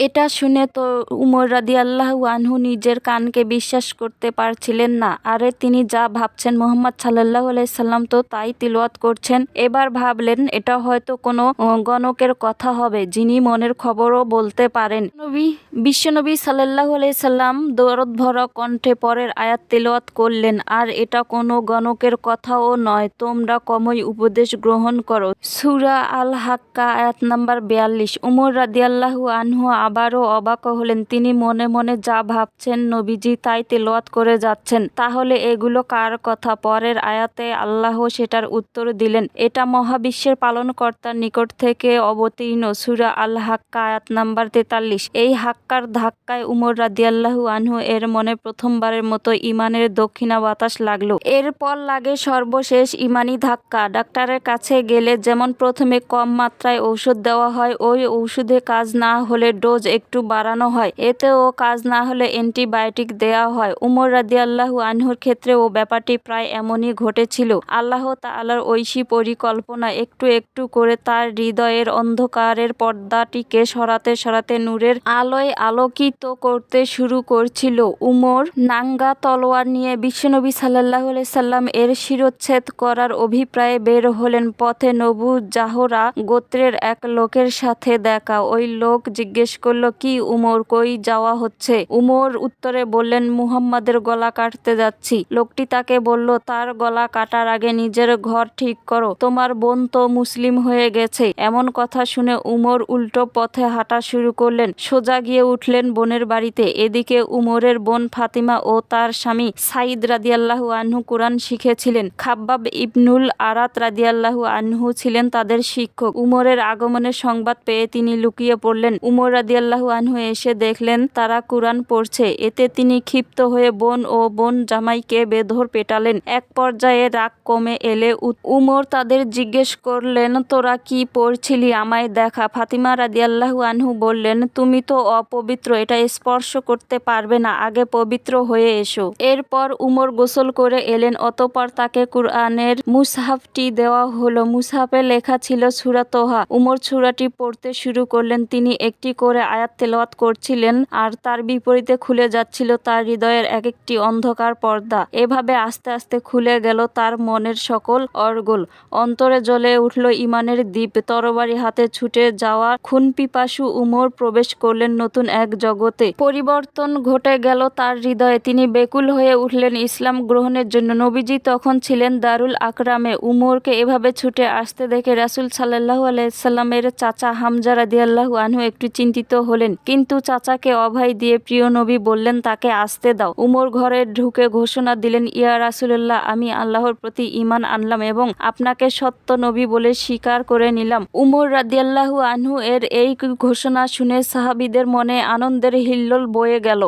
এটা শুনে তো উমর রাদিয়াল্লাহু আনহু নিজের কানকে বিশ্বাস করতে পারছিলেন না। আরে তিনি যা ভাবছেন মুহাম্মদ সাল্লাল্লাহু আলাইহি সাল্লাম তো তাই তিলাওয়াত করছেন। এবার ভাবলেন এটা হয়তো কোনো গণকের কথা হবে যিনি মনের খবরও বলতে পারেন। বিশ্বনবী সাল্লাল্লাহু আলাইহি সাল্লাম দরদ ভরা কণ্ঠে পরের আয়াত তিলাওয়াত করলেন, আর এটা কোনো গণকের কথাও নয়, তোমরা কমই উপদেশ গ্রহণ করো। সূরা আল হাক্কা আয়াত নাম্বার 42। উমর রাদিয়াল্লাহু আনহু আবারও অবাক হলেন। তিনি মনে মনে যা ভাবছেন নবীজি তাই তিলাওয়াত করে যাচ্ছেন। তাহলে এগুলো কার কথা? পরের আয়াতে আল্লাহ সেটার উত্তর দিলেন, এটা মহাবিশ্বের পালনকর্তার নিকট থেকে অবতীর্ণ। সূরা আল হাক্কা আয়াত নাম্বার 43। এই হাক্কার ধাক্কায় উমর রাদিয়াল্লাহু আনহু এর মনে প্রথমবারের মতো ঈমানের দক্ষিণা বাতাস লাগলো। এরপর লাগে সর্বশেষ ঈমানি ধাক্কা। ডাক্তারের কাছে গেলে যেমন প্রথমে কম মাত্রায় ঔষধ দেওয়া হয়, ওই ঔষধে কাজ না হলে ডোজ একটু বাড়ানো হয়, এতেও কাজ না হলে অ্যান্টিবায়োটিক দেয়া হয়। উমর রাদিয়াল্লাহু আনহুর ক্ষেত্রেও ব্যাপারটি প্রায় এমনই ঘটেছিল। আল্লাহ তাআলার ঐশী পরিকল্পনা একটু একটু করে তার হৃদয়ের অন্ধকারের পর্দাটিকে সরাতে সরাতে নূরের আলোয় আলোকিত করতে শুরু করছিল। উমর নাঙ্গা তলোয়ার নিয়ে বিশ্বনবী সাল্লাল্লাহু আলাইহি সাল্লাম এর শিরচ্ছেদ করার অভিপ্রায়ে বের হলেন। পথে নবু জাহরা গোত্রের এক লোকের সাথে দেখা। ওই লোক জিজ্ঞেস করল, কি উমর, কই যাওয়া হচ্ছে? উমর উত্তরে বললেন, মুহাম্মাদের গলা কাটতে যাচ্ছি। লোকটি তাকে বলল, তার গলা কাটার আগে নিজের ঘর ঠিক করো, তোমার বোন তো মুসলিম হয়ে গেছে। এমন কথা শুনে উমর উল্টো পথে হাঁটা শুরু করলেন। সোজা গিয়ে উঠলেন বোনের বাড়িতে। এদিকে উমরের বোন ফাতিমা ও তার স্বামী সাইদ রাদিয়াল্লাহু আনহু কুরআন শিখেছিলেন। খাব্বাব ইবনুল আরাত রাদিয়াল্লাহু আনহু ছিলেন তাদের শিক্ষক। উমরের আগমনের সংবাদ পেয়ে তিনি লুকিয়ে পড়লেন। উমর রাদিয়াল্লাহু আনহু এসে দেখলেন তারা কুরআন পড়ছে। এতে তিনি ক্ষিপ্ত হয়ে বোন ও বোন জামাইকে বেধড় পেটালেন। এক পর্যায়ে রাগ কমে এলে উমর তাদের জিজ্ঞেস করলেন, তোরা কি পড়ছিলি, আমায় দেখা। ফাতিমা রাদিয়াল্লাহু আনহু বললেন, তুমি তো অপবিত্র, এটা স্পর্শ করতে পারবে না, আগে পবিত্র হয়ে এসো। এরপর উমর গোসল করে এলেন। অতঃপর তাকে কুরআনের মুসহাফটি দেওয়া হলো। মুসহাফে লেখা ছিল সূরা তোহা। উমর সূরাটি পড়তে শুরু করলেন। তিনি একটি করে আয়াত তেলাওয়াত করছিলেন আর তার বিপরীতে খুলে যাচ্ছিল তার হৃদয়ের এক একটি অন্ধকার পর্দা। এভাবে আস্তে আস্তে খুলে গেল তার মনের সকল অর্গল। অন্তরে জ্বলে উঠল ঈমানের দীপ। তরবারি হাতে ছুটে যাওয়া খুনপিপাসু উমর প্রবেশ করলেন নতুন এক জগতে। পরিবর্তন ঘটে গেল তার হৃদয়ে। তিনি বেকুল হয়ে উঠলেন ইসলাম গ্রহণের জন্য। নবীজি তখন ছিলেন দারুল আকরামে। উমরকে এভাবে ছুটে আসতে দেখে রাসূল সাল্লাল্লাহু আলাইহি সাল্লামের চাচা হামজা রাদিয়াল্লাহু আনহু একটু চিন্তিত হলেন, কিন্তু চাচাকে অভয় দিয়ে প্রিয় নবী বললেন, তাকে আসতে দাও। উমর ঘরে ঢুকে ঘোষণা দিলেন, ইয়া রাসূলুল্লাহ, আমি আল্লাহর প্রতি ঈমান আনলাম এবং আপনাকে সত্য নবী বলে স্বীকার করে নিলাম। উমর রাদিয়াল্লাহু আনহু এর এই ঘোষণা শুনে সাহাবীদের মনে আনন্দের হিল্লোল বয়ে গেল।